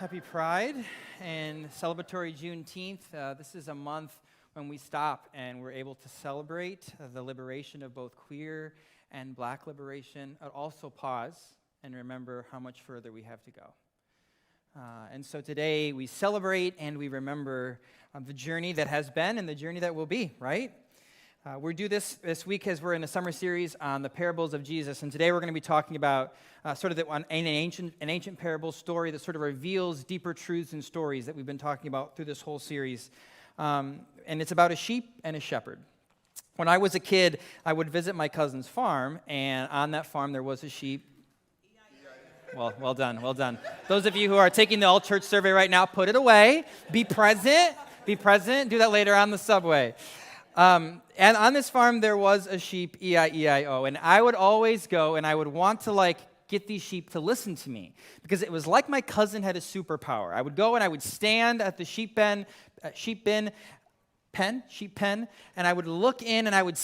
Happy Pride and celebratory Juneteenth. This is a month when we stop and we're able to celebrate the liberation of both queer and black liberation, but also pause and remember how much further we have to go. And so today we celebrate and we remember the journey that has been and the journey that will be, right? We do this week as we're in a summer series on the parables of Jesus, and today we're going to be talking about an ancient parable story that sort of reveals deeper truths and stories that we've been talking about through this whole series. And it's about a sheep and a shepherd. When I was a kid, I would visit my cousin's farm, and on that farm there was a sheep. Well done. Those of you who are taking the all-church survey right now, put it away. Be present. Do that later on the subway. And on this farm, there was a sheep, E-I-E-I-O, and I would always go, and I would want to, get these sheep to listen to me, because it was like my cousin had a superpower. I would go and I would stand at the sheep pen, and I would look in and I would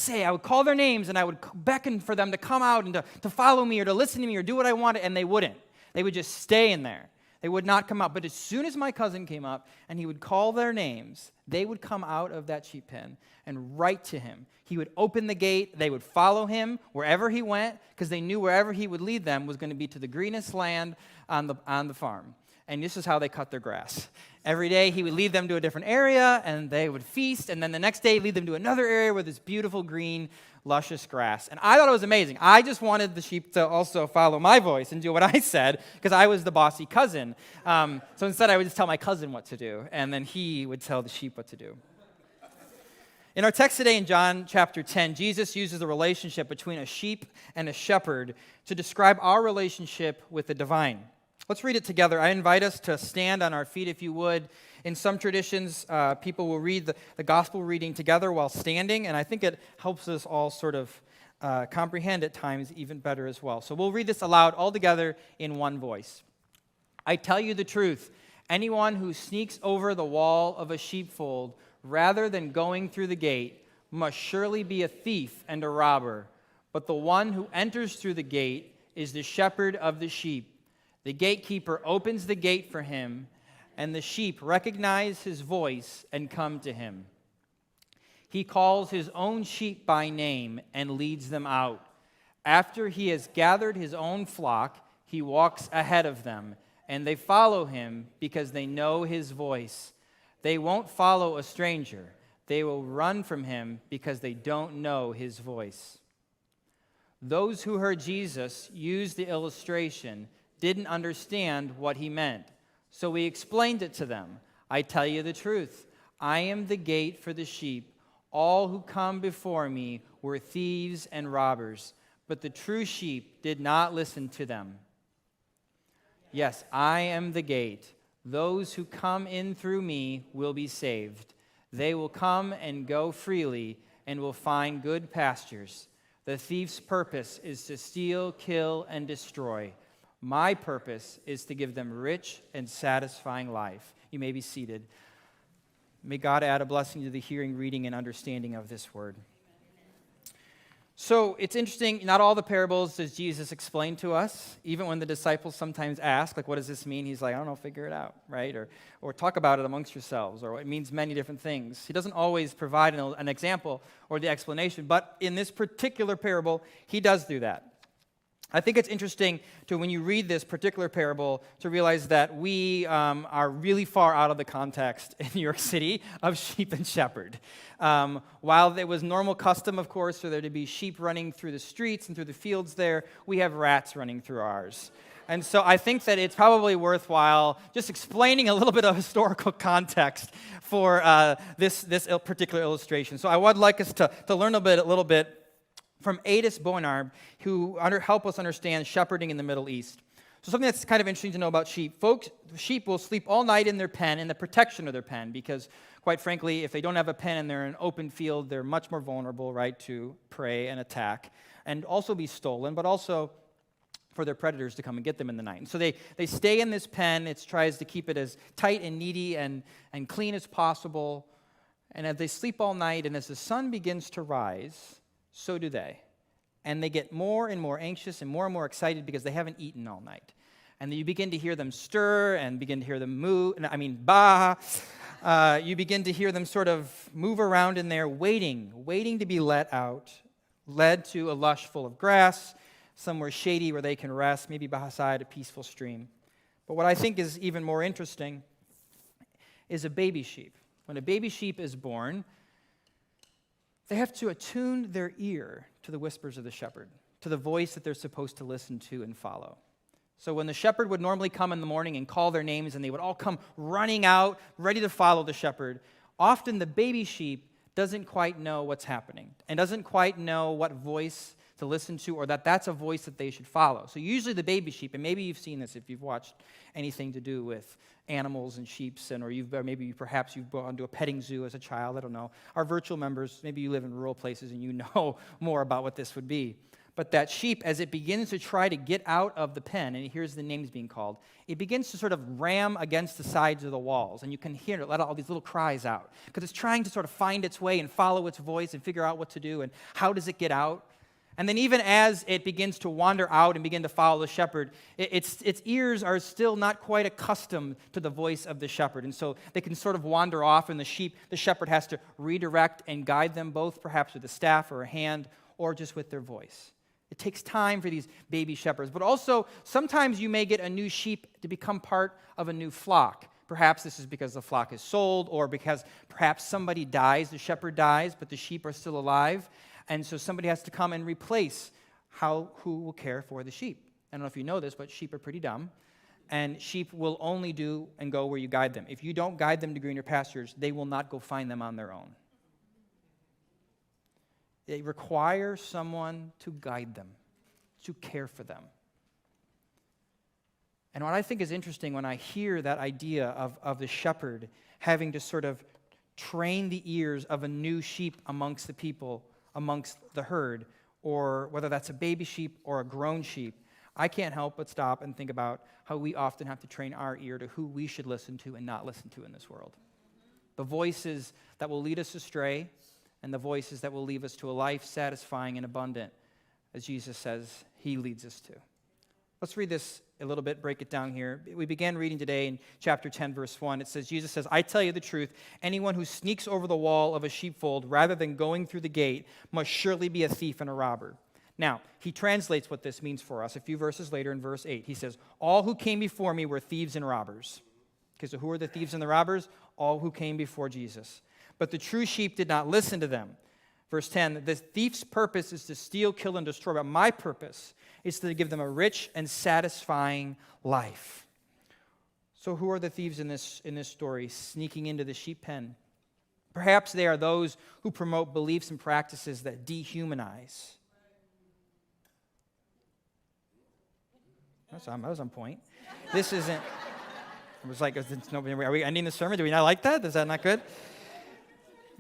call their names, and I would beckon for them to come out and to follow me or to listen to me or do what I wanted, and they wouldn't. They would just stay in there. They would not come out. But as soon as my cousin came up and he would call their names, they would come out of that sheep pen and right to him. He would open the gate. They would follow him wherever he went, because they knew wherever he would lead them was going to be to the greenest land on the farm. And this is how they cut their grass. Every day he would lead them to a different area and they would feast, and then the next day he'd lead them to another area with this beautiful green, luscious grass. And I thought it was amazing. I just wanted the sheep to also follow my voice and do what I said, because I was the bossy cousin. So instead I would just tell my cousin what to do, and then he would tell the sheep what to do. In our text today in John chapter 10, Jesus uses the relationship between a sheep and a shepherd to describe our relationship with the divine. Let's read it together. I invite us to stand on our feet, if you would. In some traditions, people will read the gospel reading together while standing, and I think it helps us all sort of comprehend at times even better as well. So we'll read this aloud all together in one voice. I tell you the truth, anyone who sneaks over the wall of a sheepfold rather than going through the gate must surely be a thief and a robber. But the one who enters through the gate is the shepherd of the sheep. The gatekeeper opens the gate for him, and the sheep recognize his voice and come to him. He calls his own sheep by name and leads them out. After he has gathered his own flock, he walks ahead of them, and they follow him because they know his voice. They won't follow a stranger. They will run from him because they don't know his voice. Those who heard Jesus use the illustration didn't understand what he meant, so he explained it to them. I tell you the truth, I am the gate for the sheep. All who come before me were thieves and robbers, but the true sheep did not listen to them. Yes, I am the gate. Those who come in through me will be saved. They will come and go freely and will find good pastures. The thief's purpose is to steal, kill, and destroy. My purpose is to give them rich and satisfying life. You may be seated. May God add a blessing to the hearing, reading, and understanding of this word. So it's interesting, not all the parables does Jesus explain to us. Even when the disciples sometimes ask, what does this mean? He's like, I don't know, figure it out, right? Or talk about it amongst yourselves, or it means many different things. He doesn't always provide an example or the explanation, but in this particular parable, he does do that. I think it's interesting when you read this particular parable to realize that we are really far out of the context in New York City of sheep and shepherd. While there was normal custom, of course, for there to be sheep running through the streets and through the fields there, we have rats running through ours. And so I think that it's probably worthwhile just explaining a little bit of historical context for this particular illustration. So I would like us to learn a little bit from Adis Boinarb, who help us understand shepherding in the Middle East. So something that's kind of interesting to know about sheep. Sheep will sleep all night in their pen, in the protection of their pen, because quite frankly, if they don't have a pen and they're in an open field, they're much more vulnerable, right, to prey and attack, and also be stolen, but also for their predators to come and get them in the night. And so they stay in this pen. It tries to keep it as tight and needy and clean as possible. And as they sleep all night, and as the sun begins to rise, so do they. And they get more and more anxious and more excited because they haven't eaten all night. And then you begin to hear them stir and begin to hear them baa. You begin to hear them sort of move around in there, waiting to be let out, led to a lush full of grass, somewhere shady where they can rest, maybe beside a peaceful stream. But what I think is even more interesting is a baby sheep. When a baby sheep is born, they have to attune their ear to the whispers of the shepherd, to the voice that they're supposed to listen to and follow. So when the shepherd would normally come in the morning and call their names, and they would all come running out, ready to follow the shepherd, often the baby sheep doesn't quite know what's happening and doesn't quite know what voice to listen to, or that that's a voice that they should follow. So usually the baby sheep, and maybe you've seen this if you've watched anything to do with animals and sheep, perhaps you've gone to a petting zoo as a child, I don't know. Our virtual members, maybe you live in rural places and you know more about what this would be. But that sheep, as it begins to try to get out of the pen, and it hears the names being called, it begins to sort of ram against the sides of the walls, and you can hear it let all these little cries out, because it's trying to sort of find its way and follow its voice and figure out what to do and how does it get out. And then even as it begins to wander out and begin to follow the shepherd, its ears are still not quite accustomed to the voice of the shepherd. And so they can sort of wander off, and the shepherd has to redirect and guide them, both perhaps with a staff or a hand or just with their voice. It takes time for these baby shepherds. But also, sometimes you may get a new sheep to become part of a new flock. Perhaps this is because the flock is sold, or because perhaps somebody dies, the shepherd dies, but the sheep are still alive. And so somebody has to come and replace who will care for the sheep. I don't know if you know this, but sheep are pretty dumb. And sheep will only do and go where you guide them. If you don't guide them to greener pastures, they will not go find them on their own. They require someone to guide them, to care for them. And what I think is interesting when I hear that idea of the shepherd having to sort of train the ears of a new sheep amongst the people, amongst the herd, or whether that's a baby sheep or a grown sheep, I can't help but stop and think about how we often have to train our ear to who we should listen to and not listen to in this world. The voices that will lead us astray, and the voices that will lead us to a life satisfying and abundant, as Jesus says he leads us to. Let's read this a little bit, break it down here. We began reading today in chapter 10, verse 1. It says, Jesus says, I tell you the truth, anyone who sneaks over the wall of a sheepfold rather than going through the gate must surely be a thief and a robber. Now, he translates what this means for us a few verses later in verse 8. He says, all who came before me were thieves and robbers. Okay, so who are the thieves and the robbers? All who came before Jesus. But the true sheep did not listen to them. Verse 10, the thief's purpose is to steal, kill, and destroy, but my purpose is to give them a rich and satisfying life. So who are the thieves in this story sneaking into the sheep pen? Perhaps they are those who promote beliefs and practices that dehumanize. That was on point. This isn't, it was like, are we ending the sermon? Do we not like that? Is that not good?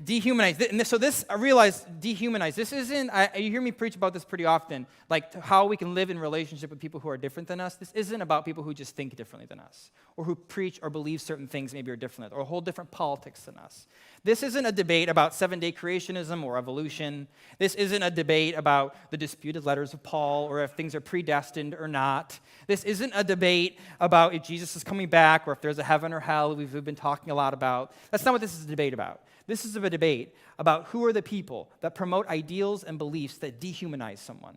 Dehumanize. So this, I realized, dehumanize. This isn't, you hear me preach about this pretty often, like how we can live in relationship with people who are different than us. This isn't about people who just think differently than us, or who preach or believe certain things maybe are different, or hold different politics than us. This isn't a debate about seven-day creationism or evolution. This isn't a debate about the disputed letters of Paul, or if things are predestined or not. This isn't a debate about if Jesus is coming back, or if there's a heaven or hell we've been talking a lot about. That's not what this is a debate about. This is a debate about who are the people that promote ideals and beliefs that dehumanize someone.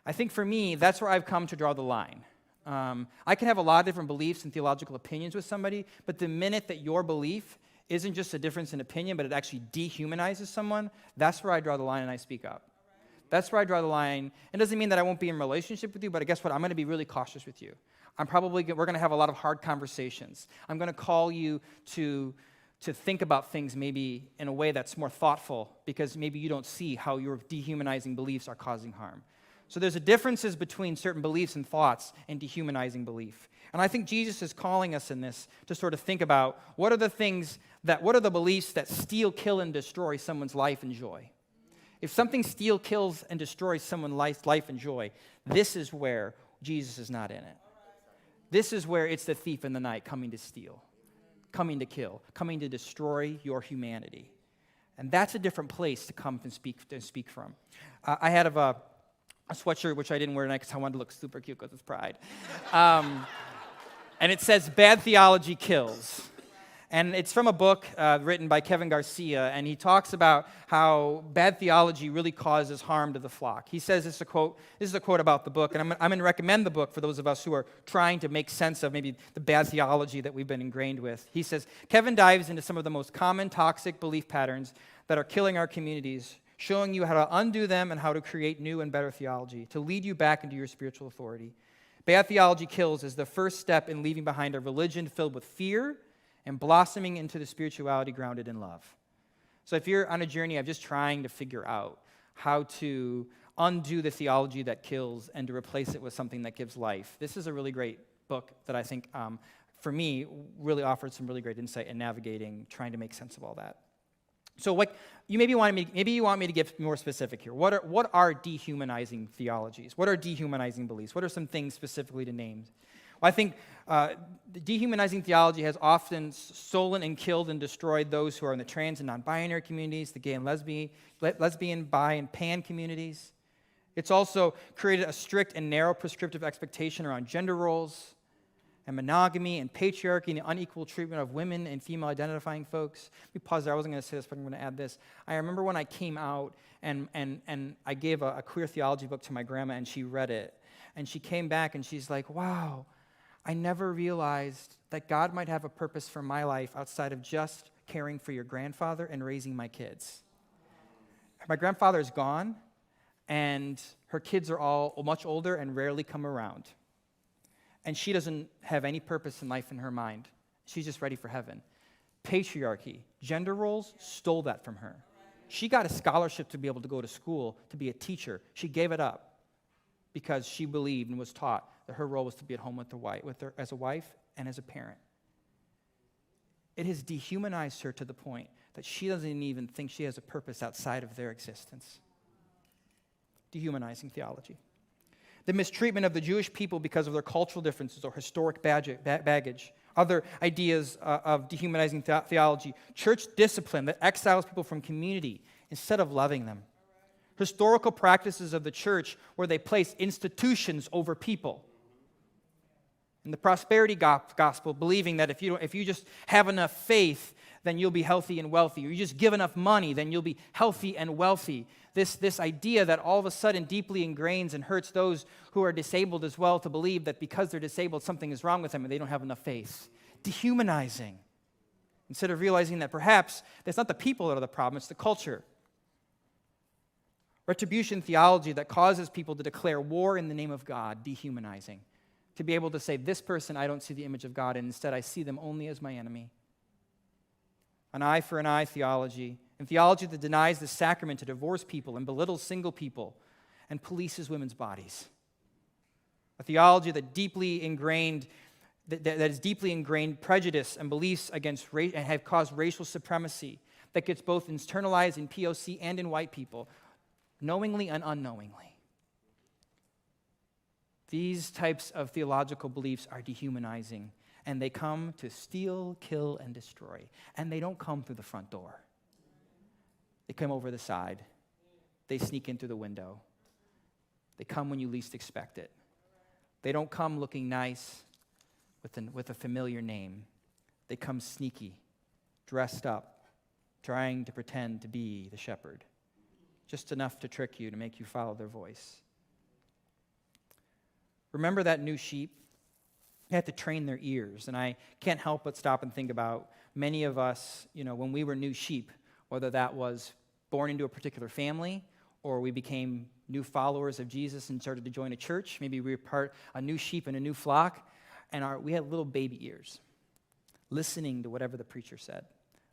I think for me, that's where I've come to draw the line. I can have a lot of different beliefs and theological opinions with somebody, but the minute that your belief isn't just a difference in opinion, but it actually dehumanizes someone, that's where I draw the line and I speak up. That's where I draw the line. It doesn't mean that I won't be in relationship with you, but guess what? I'm going to be really cautious with you. We're going to have a lot of hard conversations. I'm going to call you to think about things maybe in a way that's more thoughtful, because maybe you don't see how your dehumanizing beliefs are causing harm. So there's differences between certain beliefs and thoughts and dehumanizing belief. And I think Jesus is calling us in this to sort of think about what are the beliefs that steal, kill, and destroy someone's life and joy. If something steals, kills, and destroys someone's life and joy, this is where Jesus is not in it. This is where it's the thief in the night coming to steal, coming to kill, coming to destroy your humanity. And that's a different place to come and speak from. I had a a sweatshirt, which I didn't wear tonight because I wanted to look super cute because it's Pride. And it says, "Bad theology kills." And it's from a book written by Kevin Garcia, and he talks about how bad theology really causes harm to the flock. He says, this is a quote about the book, and I'm going to recommend the book for those of us who are trying to make sense of maybe the bad theology that we've been ingrained with. He says, "Kevin dives into some of the most common toxic belief patterns that are killing our communities, showing you how to undo them and how to create new and better theology, to lead you back into your spiritual authority. Bad theology kills is the first step in leaving behind a religion filled with fear and blossoming into the spirituality grounded in love." So if you're on a journey of just trying to figure out how to undo the theology that kills and to replace it with something that gives life, this is a really great book that I think, for me, really offered some really great insight in navigating, trying to make sense of all that. So you maybe want me to get more specific here. What are dehumanizing theologies? What are dehumanizing beliefs? What are some things specifically to name? Well, I think dehumanizing theology has often stolen and killed and destroyed those who are in the trans and non-binary communities, the gay and lesbian, bi, and pan communities. It's also created a strict and narrow prescriptive expectation around gender roles and monogamy and patriarchy and the unequal treatment of women and female-identifying folks. Let me pause there. I wasn't going to say this, but I'm going to add this. I remember when I came out and I gave a queer theology book to my grandma, and she read it. And she came back, and she's like, "Wow, I never realized that God might have a purpose for my life outside of just caring for your grandfather and raising my kids." My grandfather is gone, and her kids are all much older and rarely come around. And she doesn't have any purpose in life in her mind. She's just ready for heaven. Patriarchy, gender roles, stole that from her. She got a scholarship to be able to go to school, to be a teacher. She gave it up because she believed and was taught that her role was to be at home with her as a wife and as a parent. It has dehumanized her to the point that she doesn't even think she has a purpose outside of their existence. Dehumanizing theology. The mistreatment of the Jewish people because of their cultural differences or historic baggage. Other ideas of dehumanizing theology. Church discipline that exiles people from community instead of loving them. Historical practices of the church where they place institutions over people. And the prosperity gospel, believing that if you just have enough faith, then you'll be healthy and wealthy. Or you just give enough money, then you'll be healthy and wealthy. This idea that all of a sudden deeply ingrains and hurts those who are disabled as well to believe that because they're disabled, something is wrong with them and they don't have enough faith. Dehumanizing. Instead of realizing that perhaps it's not the people that are the problem, it's the culture. Retribution theology that causes people to declare war in the name of God. Dehumanizing. To be able to say, this person, I don't see the image of God, and instead I see them only as my enemy. An eye for an eye theology, and theology that denies the sacrament to divorce people and belittles single people and polices women's bodies. A theology that is deeply ingrained prejudice and beliefs against race and have caused racial supremacy that gets both internalized in POC and in white people, knowingly and unknowingly. These types of theological beliefs are dehumanizing, and they come to steal, kill, and destroy. And they don't come through the front door. They come over the side. They sneak in through the window. They come when you least expect it. They don't come looking nice with a familiar name. They come sneaky, dressed up, trying to pretend to be the shepherd. Just enough to trick you, to make you follow their voice. Remember that new sheep? They have to train their ears. And I can't help but stop and think about many of us, when we were new sheep, whether that was born into a particular family or we became new followers of Jesus and started to join a church. Maybe we were a new sheep in a new flock, and we had little baby ears, listening to whatever the preacher said,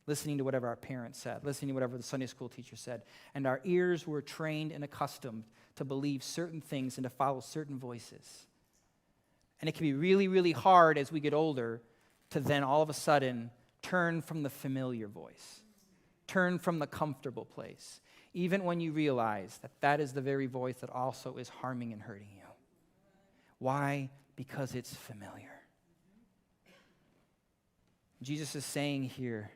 listening to whatever our parents said, listening to whatever the Sunday school teacher said. And our ears were trained and accustomed to believe certain things and to follow certain voices. And it can be really, really hard as we get older to then all of a sudden turn from the familiar voice, turn from the comfortable place, even when you realize that that is the very voice that also is harming and hurting you. Why? Because it's familiar. Jesus is saying here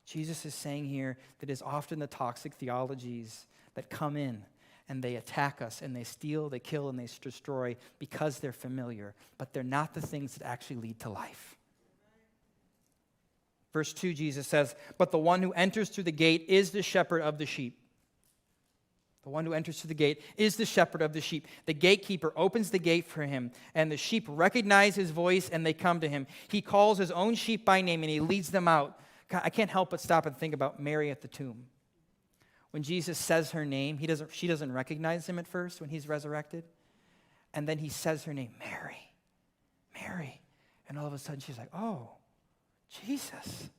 that it's often the toxic theologies that come in and they attack us, and they steal, they kill, and they destroy because they're familiar, but they're not the things that actually lead to life. Verse 2, Jesus says, "But the one who enters through the gate is the shepherd of the sheep." The one who enters through the gate is the shepherd of the sheep. The gatekeeper opens the gate for him, and the sheep recognize his voice, and they come to him. He calls his own sheep by name, and he leads them out. God, I can't help but stop and think about Mary at the tomb. When Jesus says her name, she doesn't recognize him at first when he's resurrected. And then he says her name, Mary, Mary. And all of a sudden she's like, oh, Jesus,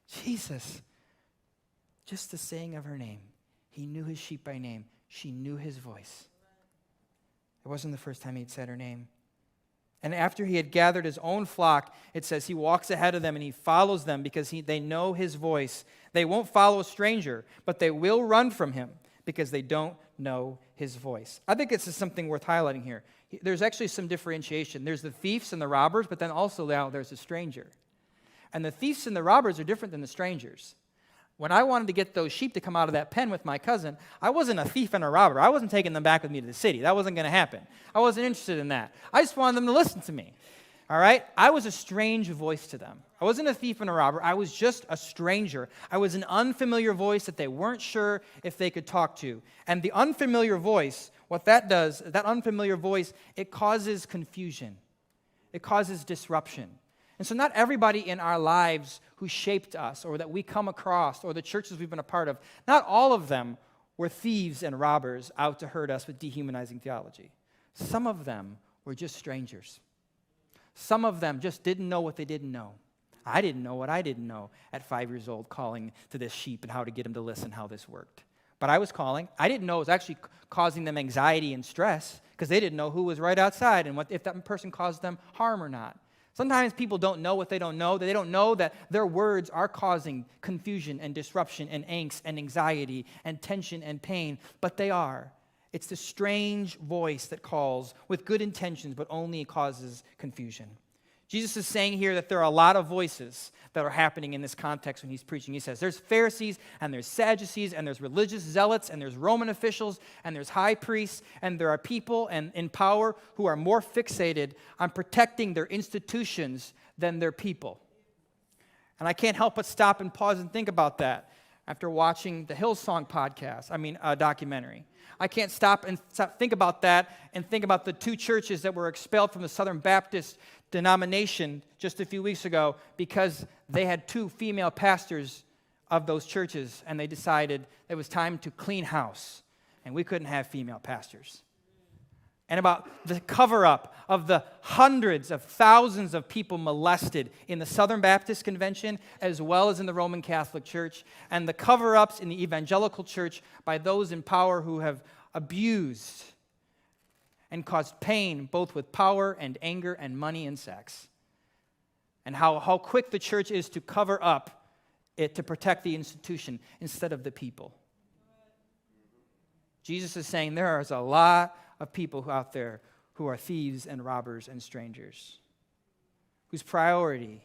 Jesus. Just the saying of her name. He knew his sheep by name. She knew his voice. It wasn't the first time he'd said her name. And after he had gathered his own flock, it says he walks ahead of them and he follows them because they know his voice. They won't follow a stranger, but they will run from him because they don't know his voice. I think this is something worth highlighting here. There's actually some differentiation. There's the thieves and the robbers, but then also now there's a stranger. And the thieves and the robbers are different than the strangers. When I wanted to get those sheep to come out of that pen with my cousin, I wasn't a thief and a robber. I wasn't taking them back with me to the city. That wasn't going to happen. I wasn't interested in that. I just wanted them to listen to me. All right? I was a strange voice to them. I wasn't a thief and a robber. I was just a stranger. I was an unfamiliar voice that they weren't sure if they could talk to. And the unfamiliar voice, what that does, that unfamiliar voice, it causes confusion. It causes disruption. And so not everybody in our lives who shaped us or that we come across or the churches we've been a part of, not all of them were thieves and robbers out to hurt us with dehumanizing theology. Some of them were just strangers. Some of them just didn't know what they didn't know. I didn't know what I didn't know at 5 years old, calling to this sheep and how to get them to listen, how this worked. But I was calling. I didn't know it was actually causing them anxiety and stress because they didn't know who was right outside and if that person caused them harm or not. Sometimes people don't know what they don't know. They don't know that their words are causing confusion and disruption and angst and anxiety and tension and pain, but they are. It's the strange voice that calls with good intentions, but only causes confusion. Jesus is saying here that there are a lot of voices that are happening in this context when he's preaching. He says there's Pharisees, and there's Sadducees, and there's religious zealots, and there's Roman officials, and there's high priests, and there are people in power who are more fixated on protecting their institutions than their people. And I can't help but stop and pause and think about that after watching the Hillsong documentary. I can't stop and think about that and think about the 2 churches that were expelled from the Southern Baptist denomination just a few weeks ago because they had 2 female pastors of those churches, and they decided it was time to clean house, and we couldn't have female pastors. And about the cover-up of the hundreds of thousands of people molested in the Southern Baptist Convention as well as in the Roman Catholic Church, and the cover-ups in the evangelical church by those in power who have abused and caused pain both with power and anger and money and sex. And how quick the church is to cover up it to protect the institution instead of the people. Jesus is saying there is a lot of people out there who are thieves and robbers and strangers, whose priority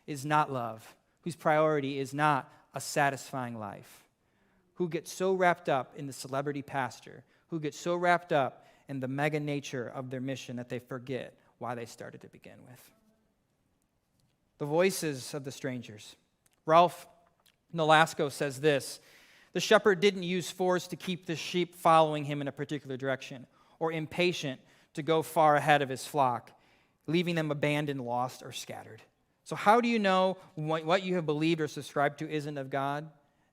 is not love, whose priority is not a satisfying life, who get so wrapped up in the celebrity pastor, who get so wrapped up in the mega nature of their mission that they forget why they started to begin with. The voices of the strangers. Ralph Nolasco says this: the shepherd didn't use force to keep the sheep following him in a particular direction, or impatient to go far ahead of his flock, leaving them abandoned, lost, or scattered. So how do you know what you have believed or subscribed to isn't of God,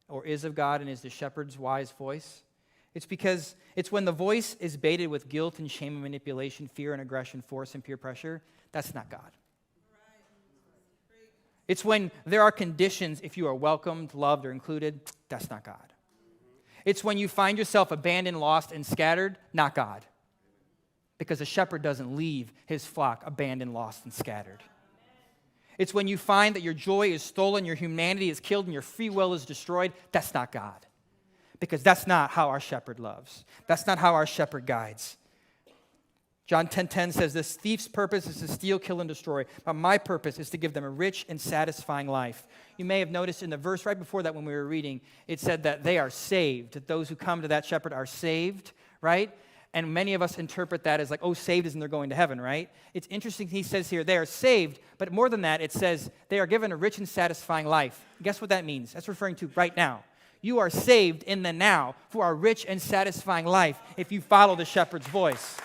or is of God and is the shepherd's wise voice? It's because it's when the voice is baited with guilt and shame and manipulation, fear and aggression, force and peer pressure, that's not God. It's when there are conditions, if you are welcomed, loved, or included, that's not God. It's when you find yourself abandoned, lost, and scattered, not God. Because a shepherd doesn't leave his flock abandoned, lost, and scattered. It's when you find that your joy is stolen, your humanity is killed, and your free will is destroyed, that's not God. Because that's not how our shepherd loves. That's not how our shepherd guides. John 10:10 says, this thief's purpose is to steal, kill, and destroy, but my purpose is to give them a rich and satisfying life. You may have noticed in the verse right before that when we were reading, it said that they are saved, that those who come to that shepherd are saved, right? And many of us interpret that as like, oh, saved isn't they're going to heaven, right? It's interesting he says here, they are saved, but more than that, it says they are given a rich and satisfying life. Guess what that means? That's referring to right now. You are saved in the now for a rich and satisfying life if you follow the shepherd's voice.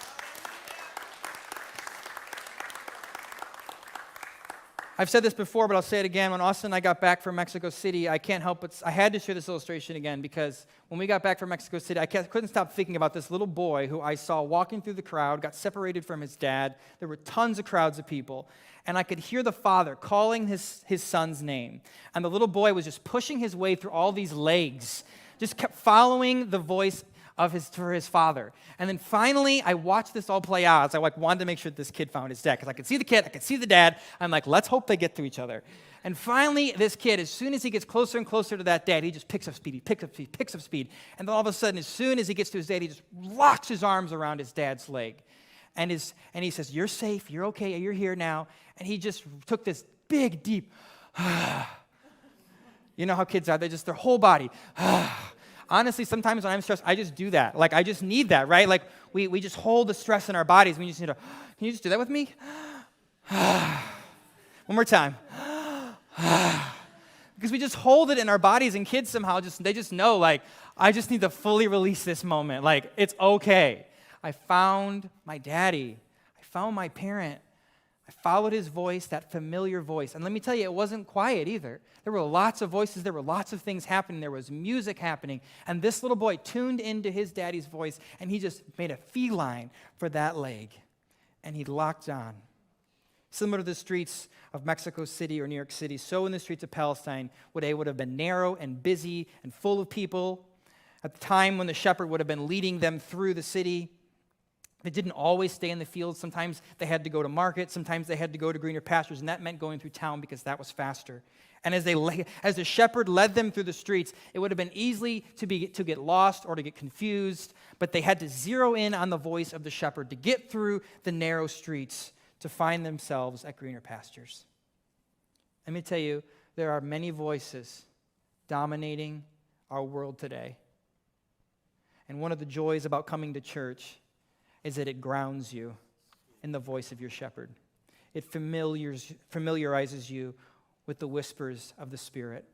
I've said this before, but I'll say it again. When Austin and I got back from Mexico City, I can't help but I had to share this illustration again because when we got back from Mexico City, I couldn't stop thinking about this little boy who I saw walking through the crowd, got separated from his dad. There were tons of crowds of people, and I could hear the father calling his son's name. And the little boy was just pushing his way through all these legs, just kept following the voice for his father. And then finally, I watched this all play out as I wanted to make sure this kid found his dad, because I could see the kid, I could see the dad. I'm like, let's hope they get to each other. And finally, this kid, as soon as he gets closer and closer to that dad, he just picks up speed, picks up speed. And then all of a sudden, as soon as he gets to his dad, he just locks his arms around his dad's leg. And he says, you're safe, you're okay, you're here now. And he just took this big, deep, you know how kids are, their whole body, honestly, sometimes when I'm stressed, I just do that. Like, I just need that, right? Like, we just hold the stress in our bodies. We just need to, can you just do that with me? One more time. Because we just hold it in our bodies, and kids somehow they just know, like, I just need to fully release this moment. Like, it's okay. I found my daddy. I found my parent. I followed his voice, that familiar voice. And let me tell you, it wasn't quiet either. There were lots of voices. There were lots of things happening. There was music happening. And this little boy tuned into his daddy's voice, and he just made a feline for that leg. And he locked on. Similar to the streets of Mexico City or New York City, so in the streets of Palestine would have been narrow and busy and full of people. At the time when the shepherd would have been leading them through the city, they didn't always stay in the fields. Sometimes they had to go to market. Sometimes they had to go to greener pastures, and that meant going through town because that was faster. And as the shepherd led them through the streets, it would have been easy to get lost or to get confused, but they had to zero in on the voice of the shepherd to get through the narrow streets to find themselves at greener pastures. Let me tell you, there are many voices dominating our world today. And one of the joys about coming to church is that it grounds you in the voice of your shepherd. It familiarizes you with the whispers of the Spirit.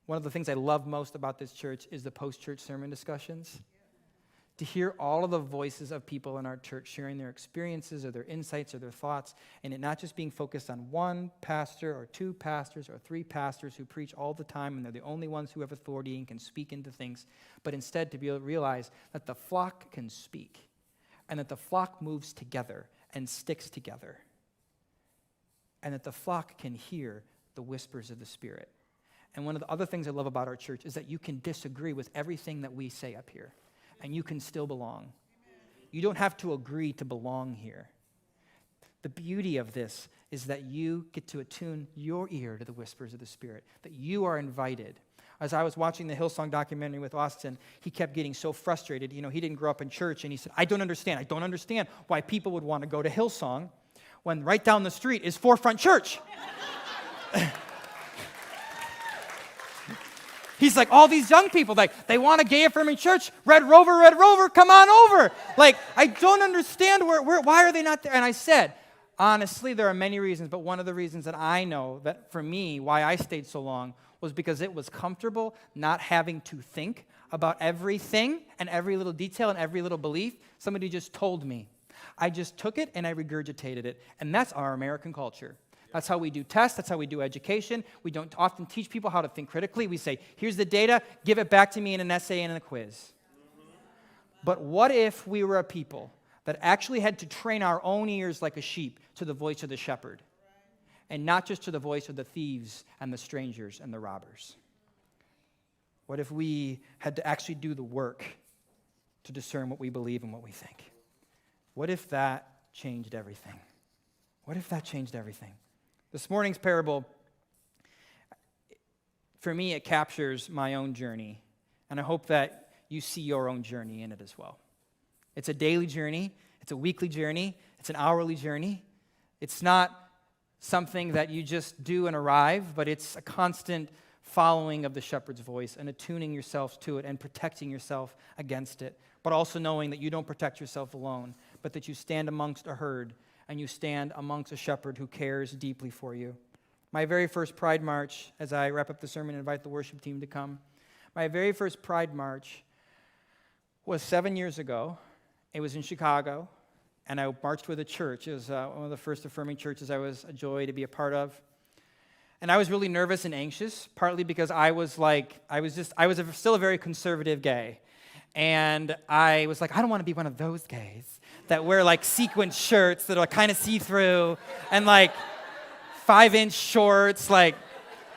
One of the things I love most about this church is the post-church sermon discussions. To hear all of the voices of people in our church sharing their experiences or their insights or their thoughts, and it not just being focused on one pastor or two pastors or three pastors who preach all the time and they're the only ones who have authority and can speak into things, but instead to be able to realize that the flock can speak and that the flock moves together and sticks together and that the flock can hear the whispers of the Spirit. And one of the other things I love about our church is that you can disagree with everything that we say up here. And you can still belong. You don't have to agree to belong here. The beauty of this is that you get to attune your ear to the whispers of the Spirit, that you are invited. As I was watching the Hillsong documentary with Austin, he kept getting so frustrated. You know, he didn't grow up in church, and he said, I don't understand why people would want to go to Hillsong when right down the street is Forefront Church. He's like, all these young people, like, they want a gay affirming church. Red Rover, come on over. Like, I don't understand why are they not there? And I said, honestly, there are many reasons, but one of the reasons that I know that for me, why I stayed so long was because it was comfortable not having to think about everything and every little detail and every little belief. Somebody just told me. I just took it and I regurgitated it. And that's our American culture. That's how we do tests. That's how we do education. We don't often teach people how to think critically. We say, here's the data, give it back to me in an essay and in a quiz. But what if we were a people that actually had to train our own ears like a sheep to the voice of the shepherd, and not just to the voice of the thieves and the strangers and the robbers? What if we had to actually do the work to discern what we believe and what we think? What if that changed everything? What if that changed everything? This morning's parable, for me, it captures my own journey, and I hope that you see your own journey in it as well. It's a daily journey, it's a weekly journey, it's an hourly journey. It's not something that you just do and arrive, but it's a constant following of the shepherd's voice and attuning yourself to it and protecting yourself against it. but also knowing that you don't protect yourself alone, but that you stand amongst a herd and you stand amongst a shepherd who cares deeply for you. My very first Pride March, as I wrap up the sermon and invite the worship team to come, my very first Pride March was 7 years ago. It was in Chicago, and I marched with a church. It was one of the first affirming churches I was a joy to be a part of. And I was really nervous and anxious, partly because I was still a very conservative gay. And I was like, I don't want to be one of those gays that wear like sequin shirts that are kind of see-through and like 5-inch shorts. Like,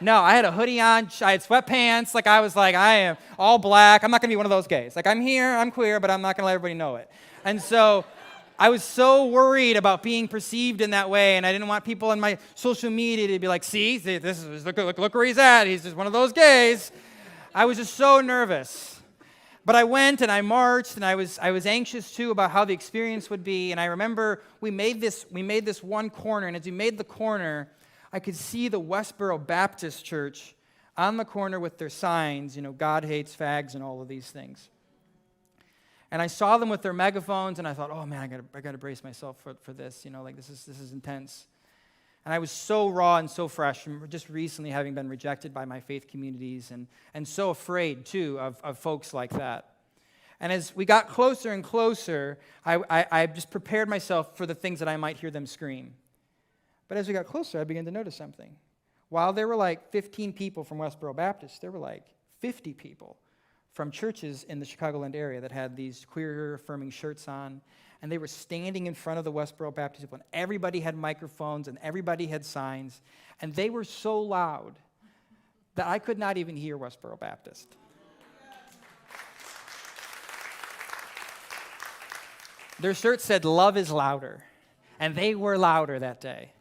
no, I had a hoodie on, I had sweatpants. Like, I was like, I am all black. I'm not going to be one of those gays. Like, I'm here, I'm queer, but I'm not going to let everybody know it. And so I was so worried about being perceived in that way, and I didn't want people on my social media to be like, see this is look where he's at. He's just one of those gays. I was just so nervous. But I went and I marched, and I was anxious too about how the experience would be. And I remember we made this one corner, and as we made the corner, I could see the Westboro Baptist Church on the corner with their signs, God hates fags and all of these things. And I saw them with their megaphones, and I thought, oh man, I gotta brace myself for this. This is intense. And I was so raw and so fresh from just recently having been rejected by my faith communities and so afraid, too, of folks like that. And as we got closer and closer, I just prepared myself for the things that I might hear them scream. But as we got closer, I began to notice something. While there were like 15 people from Westboro Baptist, there were like 50 people from churches in the Chicagoland area that had these queer affirming shirts on. And they were standing in front of the Westboro Baptist people, and everybody had microphones, and everybody had signs, and they were so loud that I could not even hear Westboro Baptist. Their shirt said, "Love is louder," and they were louder that day.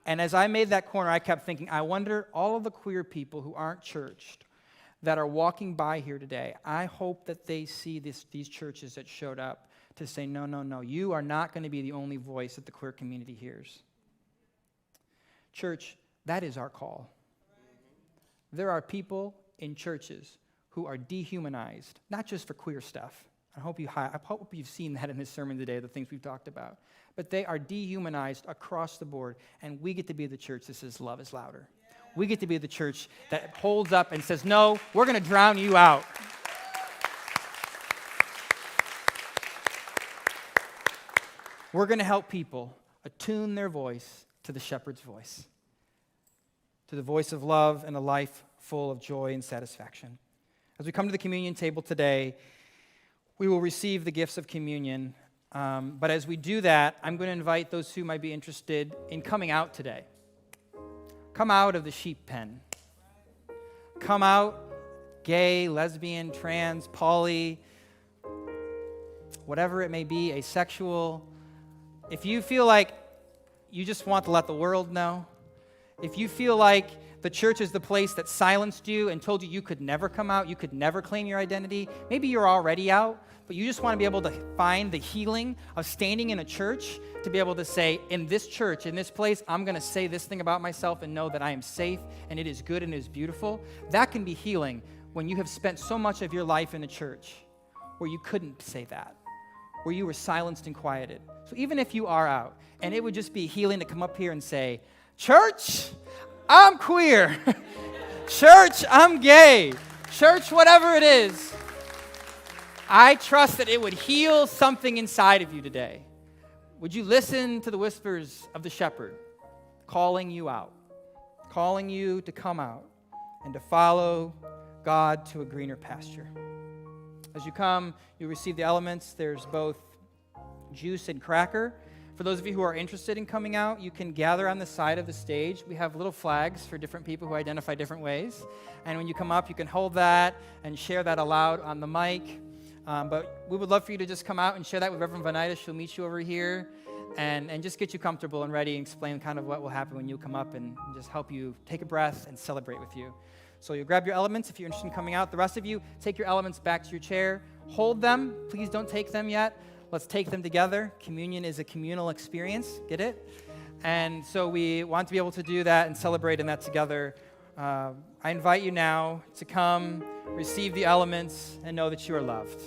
And as I made that corner, I kept thinking, I wonder, all of the queer people who aren't churched, that are walking by here today, I hope that they see these churches that showed up to say, no, you are not going to be the only voice that the queer community hears. Church, that is our call. There are people in churches who are dehumanized, not just for queer stuff. I hope you've seen that in this sermon today, the things we've talked about. But they are dehumanized across the board, and we get to be the church that says love is louder. We get to be the church that holds up and says, no, we're going to drown you out. We're going to help people attune their voice to the shepherd's voice, to the voice of love and a life full of joy and satisfaction. As we come to the communion table today, we will receive the gifts of communion. But as we do that, I'm going to invite those who might be interested in coming out today. Come out of the sheep pen. Come out, gay, lesbian, trans, poly, whatever it may be, asexual. If you feel like you just want to let the world know, if you feel like the church is the place that silenced you and told you could never come out, you could never claim your identity, maybe you're already out, but you just want to be able to find the healing of standing in a church to be able to say, in this church, in this place, I'm going to say this thing about myself and know that I am safe and it is good and it is beautiful. That can be healing when you have spent so much of your life in a church where you couldn't say that, where you were silenced and quieted. So even if you are out, and it would just be healing to come up here and say, church, I'm queer. Church, I'm gay. Church, whatever it is. I trust that it would heal something inside of you today. Would you listen to the whispers of the shepherd calling you out, calling you to come out and to follow God to a greener pasture? As you come, you receive the elements. There's both juice and cracker. For those of you who are interested in coming out, you can gather on the side of the stage. We have little flags for different people who identify different ways. And when you come up, you can hold that and share that aloud on the mic. But we would love for you to just come out and share that with Reverend Vanitas. She'll meet you over here and just get you comfortable and ready and explain kind of what will happen when you come up and just help you take a breath and celebrate with you. So you'll grab your elements if you're interested in coming out. The rest of you, take your elements back to your chair. Hold them. Please don't take them yet. Let's take them together. Communion is a communal experience. Get it? And so we want to be able to do that and celebrate in that together. I invite you now to come, receive the elements, and know that you are loved.